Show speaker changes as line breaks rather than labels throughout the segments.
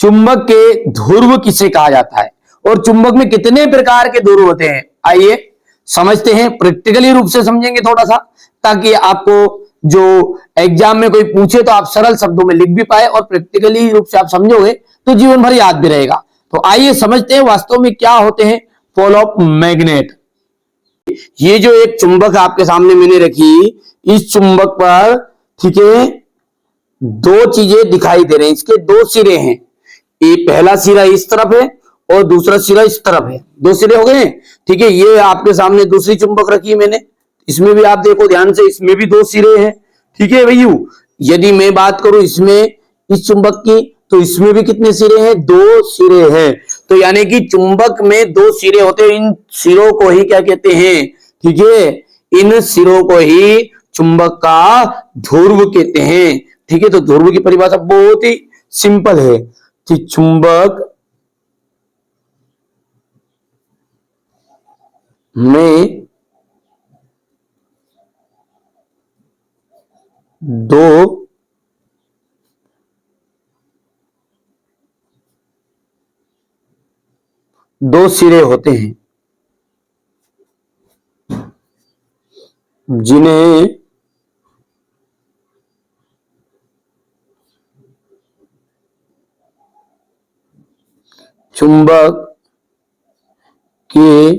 चुंबक के ध्रुव किसे कहा जाता है और चुंबक में कितने प्रकार के ध्रुव होते हैं, आइए समझते हैं। प्रैक्टिकली रूप से समझेंगे थोड़ा सा, ताकि आपको जो एग्जाम में कोई पूछे तो आप सरल शब्दों में लिख भी पाए और प्रैक्टिकली रूप से आप समझोगे तो जीवन भर याद भी रहेगा। तो आइए समझते हैं वास्तव में क्या होते हैं पोल ऑफ मैग्नेट। ये जो एक चुंबक आपके सामने मैंने रखी, इस चुंबक पर ठीक है दो चीजें दिखाई दे रही हैं, इसके दो सिरे हैं। ये पहला सिरा इस तरफ है और दूसरा सिरा इस तरफ है, दो सिरे हो गए। ठीक है, ये आपके सामने दूसरी चुंबक रखी है मैंने, इसमें भी आप देखो ध्यान से, इसमें भी दो सिरे हैं। ठीक है भैया, यदि मैं बात करूं इसमें इस चुंबक की, तो इसमें भी कितने सिरे हैं, दो सिरे हैं। तो यानी कि चुंबक में दो सिरे होते हैं, इन सिरों को ही क्या कहते हैं, ठीक है, इन सिरों को ही चुंबक का ध्रुव कहते हैं। ठीक है, तो ध्रुव की परिभाषा बहुत ही सिंपल है कि चुंबक में दो सिरे होते हैं जिन्हें चुंबक के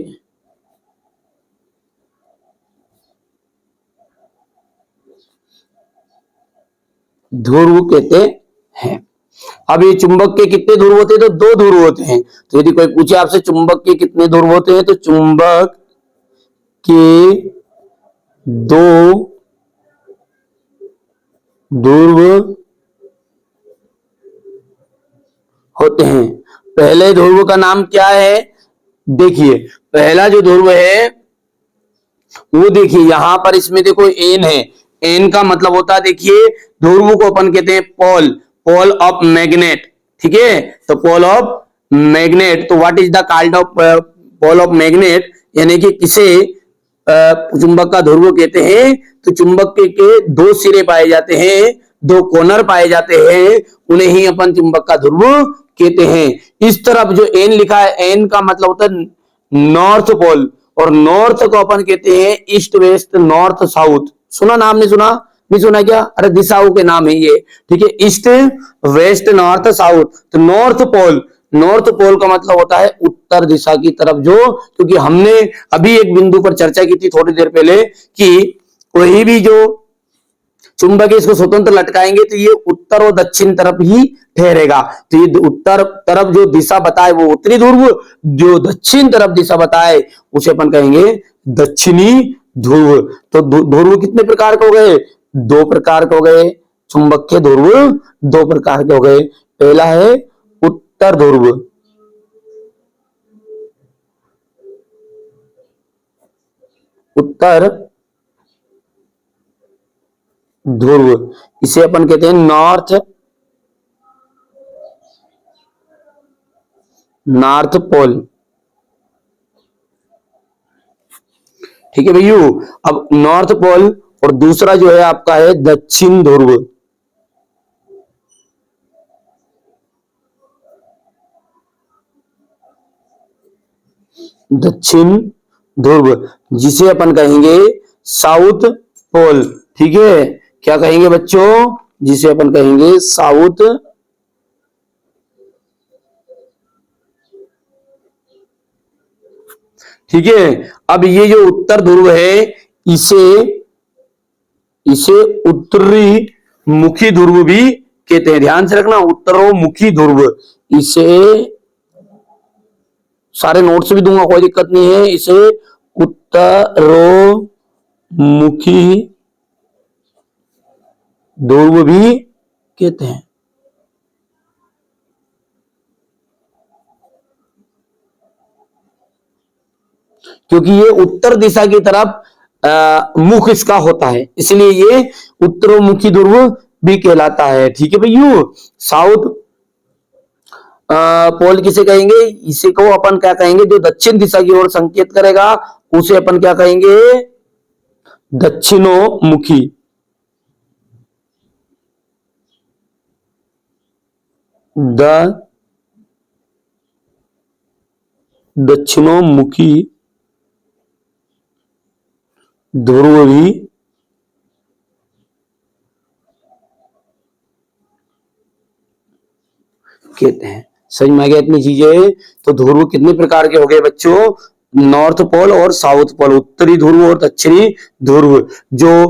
ध्रुव कहते हैं। अब ये चुंबक के कितने ध्रुव होते हैं, तो दो ध्रुव होते हैं। तो यदि कोई पूछे आपसे चुंबक के कितने ध्रुव होते हैं, तो चुंबक के दो ध्रुव होते हैं। पहले ध्रुव का नाम क्या है, देखिए पहला जो ध्रुव है वो देखिए यहां पर, इसमें देखो एन है, एन का मतलब होता है, देखिए ध्रुव को अपन कहते हैं पोल, पोल ऑफ मैग्नेट। ठीक है, तो पोल ऑफ मैग्नेट, तो what is the called of pole of magnet, यानी कि किसे चुंबक का ध्रुव कहते हैं। तो चुंबक के दो सिरे पाए जाते हैं, दो कोनर पाए जाते हैं, उन्हें ही अपन चुंबक का ध्रुव कहते हैं। इस तरफ जो एन लिखा है, एन का मतलब होता है नॉर्थ पोल, और नॉर्थ को अपन कहते हैं ईस्ट वेस्ट नॉर्थ साउथ। सुना नाम, नहीं सुना, नहीं सुना क्या, अरे दिशाओं के नाम है ये। ठीक है, ईस्ट वेस्ट नॉर्थ साउथ। तो नॉर्थ पोल, नॉर्थ पोल का मतलब होता है उत्तर दिशा की तरफ, जो क्योंकि हमने अभी एक बिंदु पर चर्चा की थी थोड़ी देर पहले कि कोई भी जो चुंबक है इसको स्वतंत्र लटकाएंगे तो ये उत्तर और दक्षिण तरफ ही ठहरेगा। तो ये उत्तर तरफ जो दिशा बताए वो उत्तरी ध्रुव, जो दक्षिण तरफ दिशा बताए उसे अपन कहेंगे दक्षिणी ध्रुव। तो ध्रुव कितने प्रकार के हो गए, दो प्रकार के हो गए। चुंबक के ध्रुव दो प्रकार के हो गए। पहला है उत्तर ध्रुव, उत्तर ध्रुव, इसे अपन कहते हैं नॉर्थ, नॉर्थ पोल। ठीक है भैया, अब नॉर्थ पोल, और दूसरा जो है आपका है दक्षिण ध्रुव। दक्षिण ध्रुव जिसे अपन कहेंगे साउथ पोल। ठीक है, क्या कहेंगे बच्चों, जिसे अपन कहेंगे साउथ ठीक है। अब ये जो उत्तर ध्रुव है इसे इसे उत्तरी मुखी ध्रुव भी कहते हैं, ध्यान से रखना, उत्तरोमुखी ध्रुव। इसे सारे नोट्स भी दूंगा, कोई दिक्कत नहीं है। इसे उत्तरोमुखी ध्रुव भी कहते हैं। क्योंकि ये उत्तर दिशा की तरफ मुख इसका होता है, इसलिए ये उत्तरोमुखी ध्रुव भी कहलाता है। ठीक है भैया, साउथ पोल किसे कहेंगे, इसे को अपन क्या कहेंगे, जो दक्षिण दिशा की ओर संकेत करेगा उसे अपन क्या कहेंगे, दक्षिणोमुखी। द दक्षिणोमुखी ध्रुव भी कहते हैं। समझ में आ गया इतनी चीजें। तो ध्रुव कितने प्रकार के हो गए बच्चों? नॉर्थ पोल और साउथ पोल, उत्तरी ध्रुव और दक्षिणी ध्रुव। जो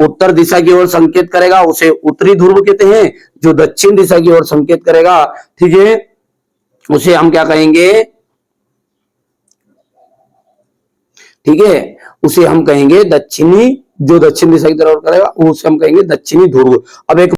उत्तर दिशा की ओर संकेत करेगा उसे उत्तरी ध्रुव कहते हैं, जो दक्षिण दिशा की ओर संकेत करेगा, ठीक है, उसे हम क्या कहेंगे? ठीक है, उसे हम कहेंगे दक्षिणी, जो दक्षिण दिशा की तरफ करेगा उसे हम कहेंगे दक्षिणी ध्रुव। अब एक